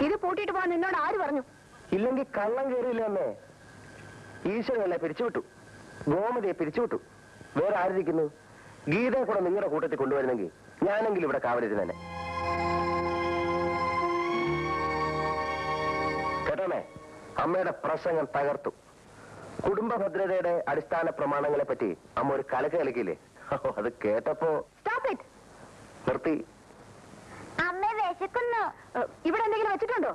ഇത് പൂട്ടിയിട്ട് പോകാൻ നിന്നോട് ആര് പറഞ്ഞു? ഇല്ലെങ്കിൽ കള്ളം കയറിയില്ല അമ്മേ. ഈശ്വരനല്ലേ പിരിച്ചുവിട്ടു, ഗോമതിയെ പിരിച്ചുവിട്ടു. വേറെ ആരിക്കുന്നു? ഗീതയെ കൂടെ നിങ്ങളുടെ കൂട്ടത്തിൽ കൊണ്ടുവരുന്നെങ്കിൽ ഞാനെങ്കിലും ഇവിടെ കാവലിരുന്നേനെ. കേട്ടോമേ, അമ്മയുടെ പ്രസംഗം തകർത്തു. കുടുംബ ഭദ്രതയുടെ അടിസ്ഥാന പ്രമാണങ്ങളെ പറ്റി അമ്മ ഒരു കലക്ക് കളിക്കില്ലേ? അത് കേട്ടപ്പോ നിർത്തി. അമ്മ വിശക്കുന്നു. ഇവിടെ എന്തെങ്കിലും വെച്ചിട്ടുണ്ടോ?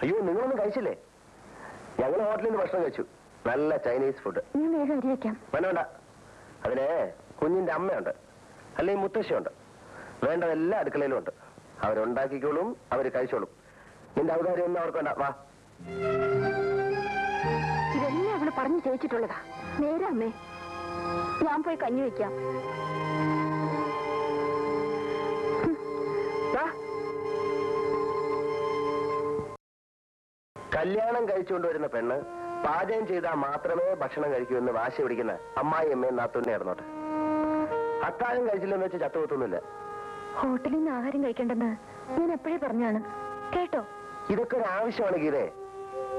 അയ്യോ, നിങ്ങളൊന്നും കഴിച്ചില്ലേ? ഞങ്ങൾ ഹോട്ടലിൽ നിന്ന് ഭക്ഷണം കഴിച്ചു. നല്ല ചൈനീസ് ഫുഡ്. വേണ്ട, അതിന് കുഞ്ഞിന്റെ അമ്മയുണ്ട്, അല്ലെങ്കിൽ മുത്തശ്ശിയുണ്ട്. വേണ്ടതെല്ലാം അടുക്കളയിലും ഉണ്ട്. അവരുണ്ടാക്കിക്കോളും, അവര് കഴിച്ചോളും. നിന്റെ ഔദാര്യം ഒന്നും അവർക്ക് വേണ്ട. വാ. ഇതെല്ലാം അവള് പറഞ്ഞു ചോദിച്ചിട്ടുള്ളതാ. നേരെ അമ്മേ, ഞാൻ പോയി കഞ്ഞി വെക്കാം. കല്യാണം കഴിച്ചുകൊണ്ടുവരുന്ന പെണ്ണ് പാചകം ചെയ്താൽ മാത്രമേ ഭക്ഷണം കഴിക്കൂ എന്ന് വാശി പിടിക്കുന്ന അമ്മായി അമ്മയും നാത്തൂന്നെ ആയിരുന്നോട്ടെ. അത്താഴം കഴിച്ചില്ലെന്ന് വെച്ച് ചത്തുപോത്തൊന്നുമില്ല. ഹോട്ടലിൽ നിന്ന് ആഹാരം കഴിക്കേണ്ടെന്ന് ഞാൻ എപ്പോഴേ പറഞ്ഞാണ്, കേട്ടോ? ഇതൊക്കെ ഒരു ആവശ്യമാണ് ഗീതേ.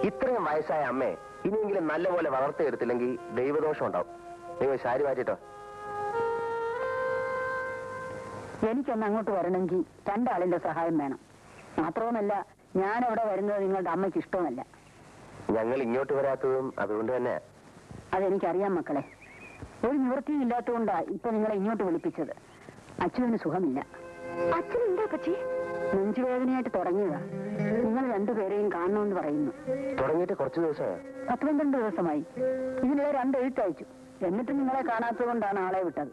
ഇത്രയും വയസ്സായ അമ്മയെ ഇനിയെങ്കിലും നല്ലപോലെ വളർത്തിയെടുത്തില്ലെങ്കിൽ ദൈവദോഷം ഉണ്ടാവും. നിങ്ങൾ ശാരി മാറ്റിട്ടോ. എനിക്കൊന്ന് അങ്ങോട്ട് വരണമെങ്കിൽ രണ്ടാളിന്റെ സഹായം വേണം. മാത്രവുമല്ല, ഞാൻ അവിടെ വരുന്നത് നിങ്ങളുടെ അമ്മയ്ക്ക് ഇഷ്ടവുമല്ല. ഞങ്ങൾ ഇങ്ങോട്ട് വരാത്തതും അതുകൊണ്ട് തന്നെ. അതെനിക്കറിയാം മക്കളെ. ഒരു നിവൃത്തിയും ഇല്ലാത്തതുകൊണ്ടാ ഇപ്പൊ നിങ്ങളെ ഇങ്ങോട്ട് വിളിപ്പിച്ചത്. അച്ഛന് സുഖമില്ല. അച്ഛനെന്താ പറ്റി? നെഞ്ചുവേദനയായിട്ട് തുടങ്ങിയതാ. നിങ്ങൾ രണ്ടുപേരെയും കാണണമെന്ന് പറയുന്നു. തുടങ്ങിയിട്ട് കുറച്ച് ദിവസമായി. 12 ദിവസമായി. ഇതിനിടെ 2 എഴുത്തയച്ചു. എന്നിട്ട് നിങ്ങളെ കാണാത്തത് കൊണ്ടാണ് ആളെ വിട്ടത്.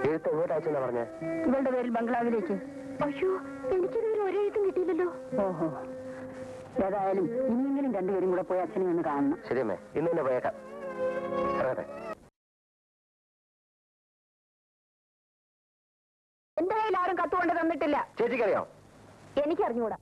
എഴുത്ത് എങ്ങോട്ട് അയച്ചെന്നാ പറഞ്ഞേ? ഇവളുടെ പേരിൽ ബംഗ്ലാവിലേക്ക്. അയ്യോ, എനിക്കിതുവരെ ഒരെഴുത്തും കിട്ടിയില്ലല്ലോ. ഓഹോ, ഏതായാലും ഇനിയെങ്കിലും രണ്ടുപേരും കൂടെ പോയി അച്ഛനെ ഒന്ന് കാണണം. ശരിയമ്മേ, ഇന്ന് തന്നെ പോയേക്കാം. എന്റെ കയ്യിൽ ആരും കത്തുകൊണ്ട് തന്നിട്ടില്ല. ചേച്ചിക്കറിയാം? എനിക്കറിഞ്ഞൂടാ.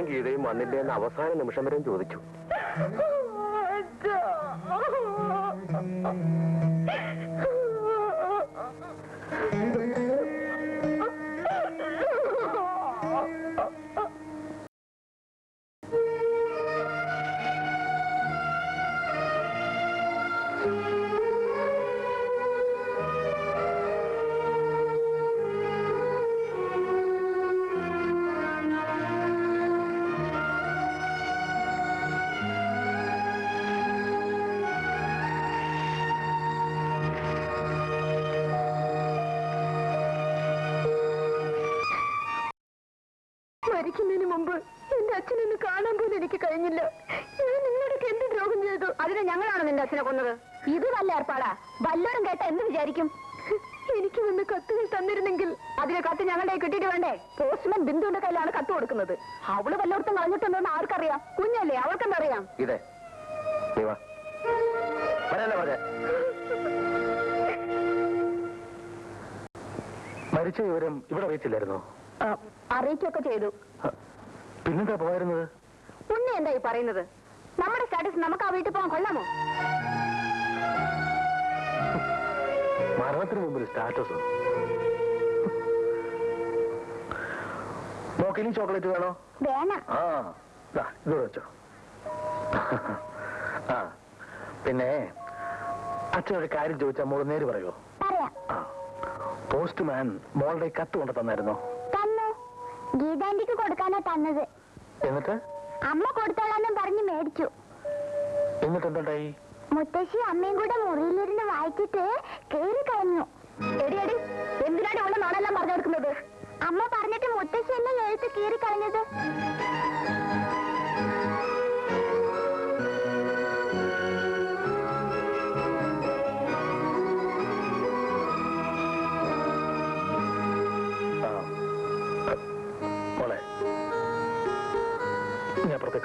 ഗീതയും വന്നില്ലേ എന്ന് അവസാന നിമിഷം വരെയും ചോദിച്ചു. മരിക്കുന്നതിന് മുമ്പ് എന്റെ അച്ഛനൊന്ന് കാണാൻ പോലും എനിക്ക് കഴിഞ്ഞില്ല. ഞാൻ നിങ്ങളോടൊക്കെ എന്ത് ദ്രോഹം ചെയ്തു? അതിന് ഞങ്ങളാണ് നിന്റെ അച്ഛനെ കൊന്നത്. ഇത് നല്ല ഏർപ്പാടാ. വല്ലവരും കേട്ട എന്ത് വിചാരിക്കും? എനിക്ക് വന്ന് കത്തുകൾ തന്നിരുന്നെങ്കിൽ. അതിന് കത്ത് ഞങ്ങളുടെ കിട്ടിയിട്ട് വേണ്ടേ? പോസ്റ്റ്മാൻ ബിന്ദുവിന്റെ കയ്യിലാണ് കത്ത് കൊടുക്കുന്നത്. അവള് വല്ലയിടത്തും കളഞ്ഞിട്ടുണ്ടോന്ന് ആർക്കറിയാം? കുഞ്ഞല്ലേ, അവൾക്കെന്തറിയാം? മരിച്ച വിവരം ഇവിടെ അറിയിച്ചില്ലായിരുന്നോ? അറിയിക്കൊക്കെ ചെയ്തു. പിന്നെന്താ പോയിരുന്നത്? ഉണ്ണി എന്താ ഈ പറയുന്നത്? നമ്മുടെ സ്റ്റാറ്റസ് നമുക്ക് ആ വീട്ടിൽ പോകാൻ കൊള്ളാമോ? മരണത്തിന് മുമ്പ് സ്റ്റാറ്റസ്. നോക്കിനി ചോക്ലേറ്റ് വേണോ? വേണം. ആ, ഇത് വെച്ചോ. ആ, പിന്നെ അച്ഛനൊരു കാര്യം ചോദിച്ചാൽ മോള് നേര് പറയുമോ? പോസ്റ്റ്മാൻ മോളുടെ കത്ത് കൊണ്ട് തന്നായിരുന്നോ? തന്നു. ഗീതാന്റിക്ക് കൊടുക്കാനാ തന്നത്. എന്നിട്ട് അമ്മ കൊടുത്തോളാന്നും പറഞ്ഞ് മേടിച്ചു. എന്നിട്ട് എന്തുണ്ടായി? മുത്തശ്ശി അമ്മയും കൂടെ മുറിയിലിരുന്ന് വായിച്ചിട്ട് കേറി കളഞ്ഞു. എടി എടി, എന്തിനാണ് ഉള്ള നാളെല്ലാം പറഞ്ഞു കൊടുക്കുന്നത്? അമ്മ പറഞ്ഞിട്ട് മുത്തശ്ശി എന്നെ എഴുത്ത് കീറി കളഞ്ഞത്.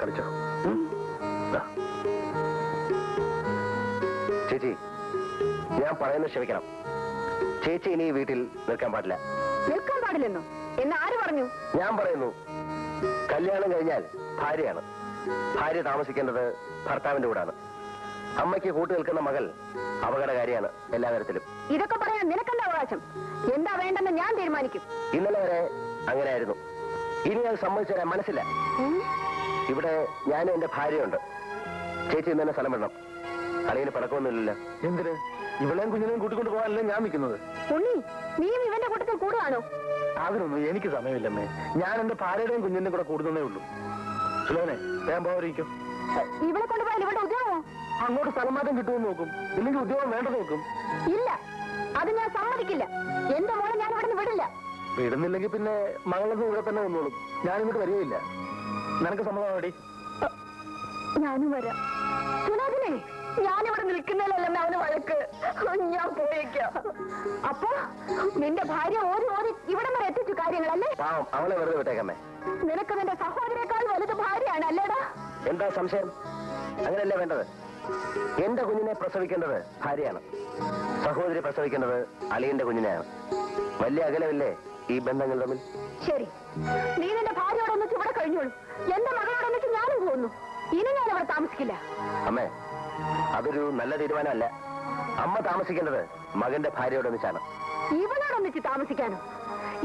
കളിച്ചോ. ചേച്ചി, ഞാൻ പറയുന്നത് ക്ഷമിക്കണം. ചേച്ചി ഇനി ഈ വീട്ടിൽ നിൽക്കാൻ പാടില്ല. നിൽക്കാൻ പാടില്ലെന്നോ? എന്ന് ആര് പറഞ്ഞു? ഞാൻ പറയുന്നു, കല്യാണം കഴിഞ്ഞാൽ ഭാര്യയാണ്. ഭാര്യ താമസിക്കേണ്ടത് ഭർത്താവിന്റെ കൂടാണ്. അമ്മയ്ക്ക് കൂട്ടു നിൽക്കുന്ന മകൾ അപകടകാരിയാണ് എല്ലാ തരത്തിലും. ഇതൊക്കെ പറയാൻ നിനക്കെന്താ അവകാശം? എന്താ വേണ്ടെന്ന് ഞാൻ തീരുമാനിക്കും. ഇന്നലെ വരെ അങ്ങനെയായിരുന്നു. ഇനി അത് സമ്മതിച്ചു തരാൻ മനസ്സില്ല. ഇവിടെ ഞാനും എന്റെ ഭാര്യയുണ്ട്. ചേച്ചി ഇന്ന് തന്നെ സ്ഥലം വിടണം. അല്ലെങ്കിൽ പടക്കമൊന്നുമില്ലല്ലോ. എന്തിന്? ഇവളെയും കുഞ്ഞിനെയും കൂട്ടിക്കൊണ്ട് പോകാനല്ലേ ഞാൻ നിൽക്കുന്നത്. ഉണ്ണി, നീയും ഇവന്റെ കൂട്ടത്തിൽ കൂടുകയാണോ? അതിനൊന്നും എനിക്ക് സമയമില്ലമ്മേ. ഞാൻ എന്റെ ഭാര്യയുടെയും കുഞ്ഞിന്റെയും കൂടെ കൂടുന്നേ ഉള്ളൂ. സുലോനെ, ഞാൻ പോയിരിക്കും. ഇവളെ കൊണ്ടുപോയാൽ ഇവിടെ ഉദ്യോഗമോ? അങ്ങോട്ട് സ്ഥലം മാറ്റം കിട്ടുമെന്ന് നോക്കും. ഇല്ലെങ്കിൽ ഉദ്യോഗം വേണ്ടത് നോക്കും. ഇല്ല, അത് ഞാൻ സമ്മതിക്കില്ല. എന്റെ മോളെ ഞാൻ ഇവിടെ നിന്ന് വിടില്ല. വിടുന്നില്ലെങ്കിൽ പിന്നെ മകളൊന്നും ഇവിടെ തന്നെ വന്നോളും. ഞാനിങ്ങോട്ട് വരികയില്ല. നിനക്ക് സമ്മതമാടി? ഞാനും വരാം. സുനാദിനെ, ഞാനിവിടെ നിൽക്കുന്നതിലല്ല അവന് വഴക്ക്. ഞാൻ പോയേക്കാം. അപ്പൊ നിന്റെ ഭാര്യ ഓടി ഓടി ഇവിടെ വരെ എത്തിച്ചു കാര്യങ്ങളല്ലേ? അവളെ വെറുതെ വിട്ടേക്കമ്മേ. നിനക്ക് നിന്റെ സഹോദരേക്കാൾ വലുത് ഭാര്യയാണ് അല്ലേടാ? എന്താ സംശയം? അങ്ങനെയല്ലേ വേണ്ടത്? എന്റെ കുഞ്ഞിനെ പ്രസവിക്കേണ്ടത് ഭാര്യയാണ്. സഹോദരി പ്രസവിക്കേണ്ടത് അളിയന്റെ കുഞ്ഞിനെയാണ്. വലിയ അകലമില്ലേ ഈ ബന്ധങ്ങൾ തമ്മിൽ? ശരി, നീ നിന്റെ ഭാര്യയോടൊന്നിച്ച് ഇവിടെ കഴിഞ്ഞോളൂ. എന്റെ മകളോടൊന്നിച്ച് ഞാനും പോകുന്നു. ഇനി ഞാൻ അവിടെ താമസിക്കില്ല. അമ്മേ, അതൊരു നല്ല തീരുമാനമല്ല. അമ്മ താമസിക്കേണ്ടത് മകന്റെ ഭാര്യയോടൊന്നിച്ചാണ്. ഇവനോടൊന്നിച്ച് താമസിക്കാനോ?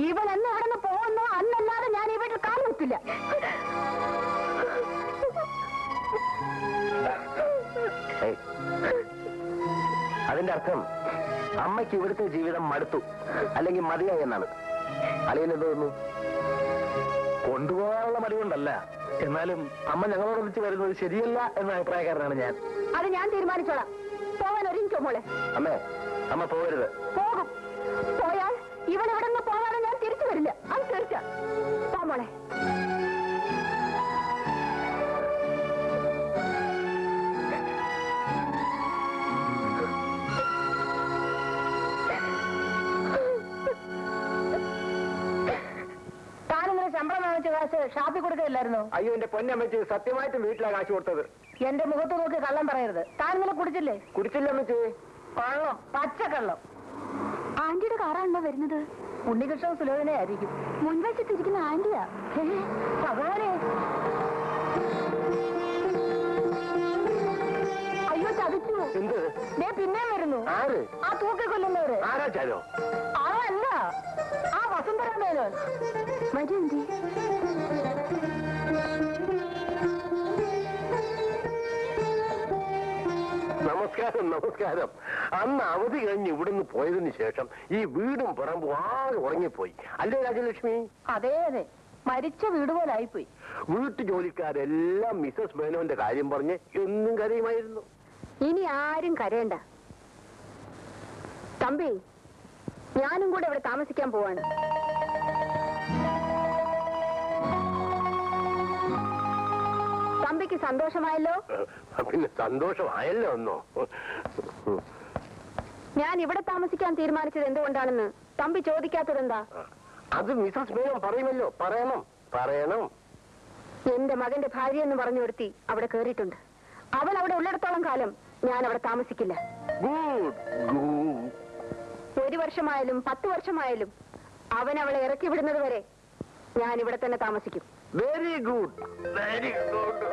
ഇവൻ എന്ന് ഇവിടെ നിന്ന് പോകുന്നോ അന്നല്ലാതെ ഞാൻ ഈ വീട്ടിൽ കാലുകുത്തില്ല. അതിന്റെ അർത്ഥം അമ്മയ്ക്ക് ഇവിടുത്തെ ജീവിതം മടുത്തു, അല്ലെങ്കിൽ മതിയായി എന്നാണ്. അളിയനെന്ത് തോന്നുന്നു? കൊണ്ടുപോകാനുള്ള മടി കൊണ്ടല്ല, എന്നാലും അമ്മ ഞങ്ങളോടൊന്നിച്ച് വരുന്നത് ശരിയല്ല എന്ന അഭിപ്രായക്കാരനാണ് ഞാൻ. അത് ഞാൻ തീരുമാനിച്ചോളാം. പോവാൻ ഒരുങ്ങിക്കോ മോളെ. അമ്മേ, അമ്മ പോകരുത്. പോകും. പോയാൽ ഇവൻ ഇവിടെ നിന്ന് പോകാതെ ഞാൻ തിരിച്ചു വരില്ല. അത് തീർച്ച. പോ മോളെ. ശമ്പളം വാങ്ങിച്ച കാശ് ഷാപ്പിൽ കൊടുക്കില്ലായിരുന്നോ? അയ്യോ, എന്റെ പൊന്നമ്മച്ച് സത്യമായിട്ടും വീട്ടിലാണ് കാശ് കൊടുത്തത്. എന്റെ മുഖത്ത് നോക്കി കള്ളം പറയരുത്. താൻ ഇന്നലെ കുടിച്ചില്ലേ? കുടിച്ചില്ല അമ്മച്ചി. കള്ളം, പച്ചക്കള്ളം. ആന്റിയുടെ കാറാണല്ലോ വരുന്നത്. ഉണ്ണികൃഷ്ണൻ സുലോചനെ ആയിരിക്കും. മുൻവശത്തിരിക്കുന്ന ആന്റിയാ. ഭഗവാനെ, അയ്യോ ചതിച്ചു. എന്ത്? പിന്നെയും വരുന്നു. ആര്? ആ തൂക്കി കൊല്ലുന്നവര്. ആരാ ചാലോ? അതല്ല, ആ വസുന്ധര മേനോൻ. മജന്തി, നമസ്കാരം. നമസ്കാരം. അന്ന് അവധി കഴിഞ്ഞ് ഇവിടുന്ന് പോയതിനു ശേഷം ഈ വീടും പറമ്പും ആകെ ഉറങ്ങിപ്പോയി അല്ലേ രാജലക്ഷ്മി? അതെ അതെ, മരിച്ച വീട് പോലായിപ്പോയി. വീട്ടു ജോലിക്കാരെല്ലാം മിസസ് മേനോന്റെ കാര്യം പറഞ്ഞ് എന്നും കരയുമായിരുന്നു. ഇനി ആരും കരയണ്ട തമ്പി. ഞാനും കൂടെ ഇവിടെ താമസിക്കാൻ പോവാണ്. തമ്പിക്ക് സന്തോഷമായല്ലോ? പിന്നെ സന്തോഷമായല്ലോ ഒന്നോ. ഞാൻ ഇവിടെ താമസിക്കാൻ തീരുമാനിച്ചത് എന്തുകൊണ്ടാണെന്ന് തമ്പി ചോദിക്കാത്തതെന്താ? അത് മിസസ് മേനോൻ പറയുമല്ലോ. പറയണം, പറയണം. എന്റെ മകന്റെ ഭാര്യ എന്ന് പറഞ്ഞു നിർത്തി അവിടെ കേറിയിട്ടുണ്ട്. അവൾ അവിടെ ഉള്ളിടത്തോളം കാലം ഞാൻ അവിടെ താമസിക്കില്ല. ഒരു വർഷമായാലും 10 വർഷമായാലും അവൻ അവളെ ഇറക്കി വിടുന്നത് വരെ ഞാൻ ഇവിടെ തന്നെ താമസിക്കും. Very good, very good.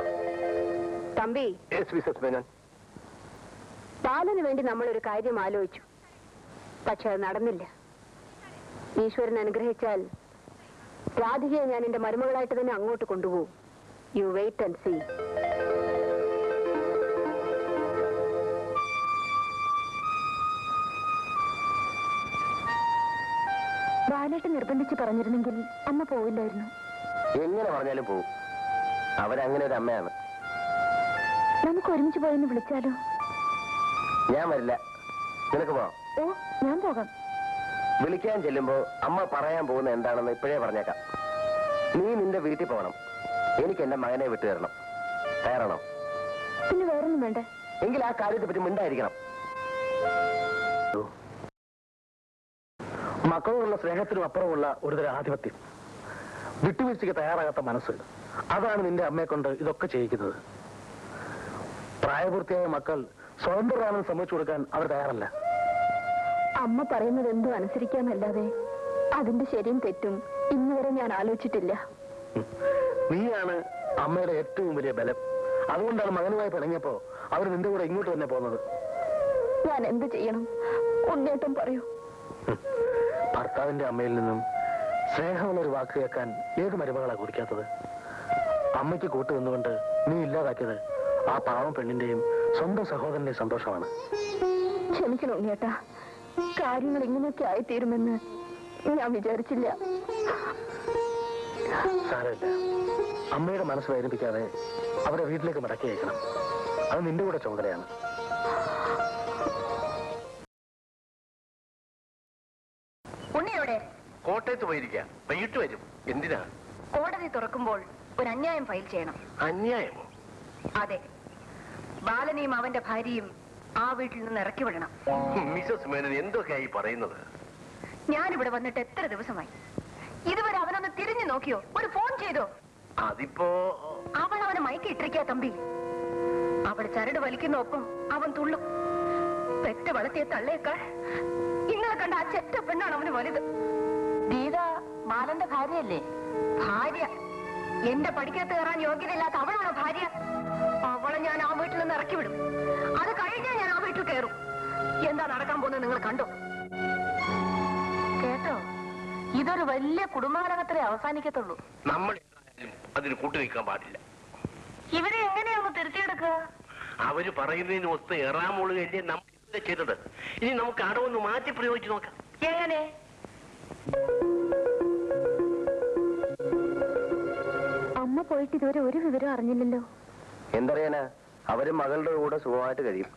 Thampi, Mrs Menon, ബാലന് വേണ്ടി നമ്മളൊരു കാര്യം ആലോചിച്ചു. പക്ഷെ അത് നടന്നില്ല. ഈശ്വരൻ അനുഗ്രഹിച്ചാൽ രാധികയെ ഞാൻ എന്റെ മരുമകളായിട്ട് തന്നെ അങ്ങോട്ട് കൊണ്ടുപോകും. You wait and see. ബാലേട്ട് നിർബന്ധിച്ച് പറഞ്ഞിരുന്നെങ്കിൽ അമ്മ പോവില്ലായിരുന്നു. എങ്ങനെ പറഞ്ഞാലും പോവും. അവരങ്ങനെ ഒരു അമ്മയാണ്. നമുക്ക് ഒരുമിച്ച് പോയെന്ന് വിളിച്ചാലോ? ഞാൻ വരില്ല. നിനക്ക് പോവാം. ഓ, ഞാൻ പോകാം. വിളിക്കാൻ ചെല്ലുമ്പോ അമ്മ പറയാൻ പോകുന്ന എന്താണെന്ന് ഇപ്പോഴേ പറഞ്ഞേക്കാം. നീ നിന്റെ വീട്ടിൽ പോകണം. എനിക്ക് എന്റെ മകനെ വിട്ടു തരണം. തയ്യാറാണോ? പിന്നെ വേറൊന്നും വേണ്ട. എങ്കിൽ ആ കാര്യത്തെ പറ്റി മിണ്ടായിരിക്കണം. മക്കളോടുള്ള സ്നേഹത്തിനും അപ്പുറമുള്ള ഒരുതരം ആധിപത്യം, വിട്ടുവീഴ്ചയ്ക്ക് തയ്യാറാകാത്ത മനസ്സ്, അതാണ് നിന്റെ അമ്മയെ കൊണ്ട് ഇതൊക്കെ ചെയ്യിക്കുന്നത്. പ്രായപൂർത്തിയായ മക്കൾ സ്വതന്ത്രരാണെന്ന് സമ്മതിച്ചു കൊടുക്കാൻ അവർ തയ്യാറല്ല. അമ്മ പറയുന്നത് എന്തോ അനുസരിക്കാന്നല്ലാതെ അതിന്റെ ശരിയും തെറ്റും ഇന്നുവരെ ഞാൻ ആലോചിച്ചിട്ടില്ല. നീയാണ് അമ്മയുടെ ഏറ്റവും വലിയ ബലം. അതുകൊണ്ടാണ് മകനുമായി പിണങ്ങിയപ്പോ അവർ നിന്റെ കൂടെ ഇങ്ങോട്ട് തന്നെ പോകുന്നത്. ഞാൻ എന്ത് ചെയ്യണം? ഉണ്ണേട്ടം പറയൂ. ഭർത്താവിന്റെ അമ്മയിൽ നിന്നും സ്നേഹമുള്ളൊരു വാക്ക് കേൾക്കാൻ ഏത് മരുമകളാ കുറിക്കാത്തത്? അമ്മയ്ക്ക് കൂട്ടു നിന്നുകൊണ്ട് നീ ഇല്ലാതാക്കിയത് ആ പാവം പെണ്ണിന്റെയും സ്വന്തം സഹോദരന്റെയും സന്തോഷമാണ്. ക്ഷമിക്കണം ഉണ്ണിയേട്ടാ, കാര്യങ്ങൾ ഇങ്ങനെയൊക്കെ ആയിത്തീരുമെന്ന് ഞാൻ വിചാരിച്ചില്ല. സാരമില്ല, അമ്മയുടെ മനസ്സ് വേദനിപ്പിക്കാതെ അവരെ വീട്ടിലേക്ക് മടക്കി അയക്കണം. അത് നിന്റെ കൂടെ ചുമതലയാണ്. ഉണ്ണിയോടെ കോട്ടയത്ത് പോയിരിക്കാം, വൈകിട്ട് വരും. എന്തിനാ? കോടതി തുറക്കുമ്പോൾ ഒരു അന്യായം ഫയൽ ചെയ്യണം. അന്യായമോ? അതെ, ബാലനെയും അവന്റെ ഭാര്യയും ആ വീട്ടിൽ നിന്ന് ഇറക്കി വിടണം. മിസസ് മേനൻ എന്തൊക്കെയായി പറയുന്നത്? ഞാനിവിടെ വന്നിട്ട് എത്ര ദിവസമായി? ഇതുവരെ അവനൊന്ന് തിരിഞ്ഞു നോക്കിയോ? ഒരു ഫോൺ ചെയ്തോ? അതിപ്പോ അവൾ അവനെ മയക്കി ഇട്ടിരിക്കാ തമ്പി. അവൾ ചരട് വലിക്കുന്ന ഒപ്പം അവൻ തുള്ളും. പെറ്റ വളർത്തിയ തള്ളയേക്കാൾ ഇന്നലെ കണ്ട ആ ചെറ്റ പെണ്ണാണ് അവന് വലുത്. ഗീത ബാലന്റെ ഭാര്യയല്ലേ? ഭാര്യ? എന്റെ പഠിക്കത്ത് കയറാൻ യോഗ്യതയില്ലാത്ത അവളാണോ ഭാര്യ? അവളെ ഞാൻ ആ വീട്ടിൽ നിന്ന് ഇറക്കി വിടും. അത് കഴിഞ്ഞാൽ ഞാൻ ആ വീട്ടിൽ കയറും. എന്താ നടക്കാൻ പോകുന്നത് നിങ്ങൾ കണ്ടോ? കേട്ടോ, ഇതൊരു വലിയ കുടുംബകലഹത്തിലെ അവസാനിക്കത്തുള്ളൂ. നമ്മൾ അതിന് കൂട്ടുനിൽക്കാൻ പാടില്ല. ഇവരെ എങ്ങനെയാന്ന് തിരുത്തിയെടുക്കുക? അവര് പറയുന്നതിന് ഒത്ത് ഏറാമുള്ളുകയല്ലേ നമ്മൾ ഇന്നലെ ചെയ്തത്. ഇനി നമുക്ക് അടവൊന്ന് മാറ്റി പ്രയോഗിച്ചു നോക്കാം. എങ്ങനെ? അമ്മ പോയിട്ട് ഇതുവരെ ഒരു വിവരം അറിഞ്ഞില്ലല്ലോ. എന്തറിയാനാ, അവര് മകളുടെ കൂടെ സുഖമായിട്ട് കഴിയും.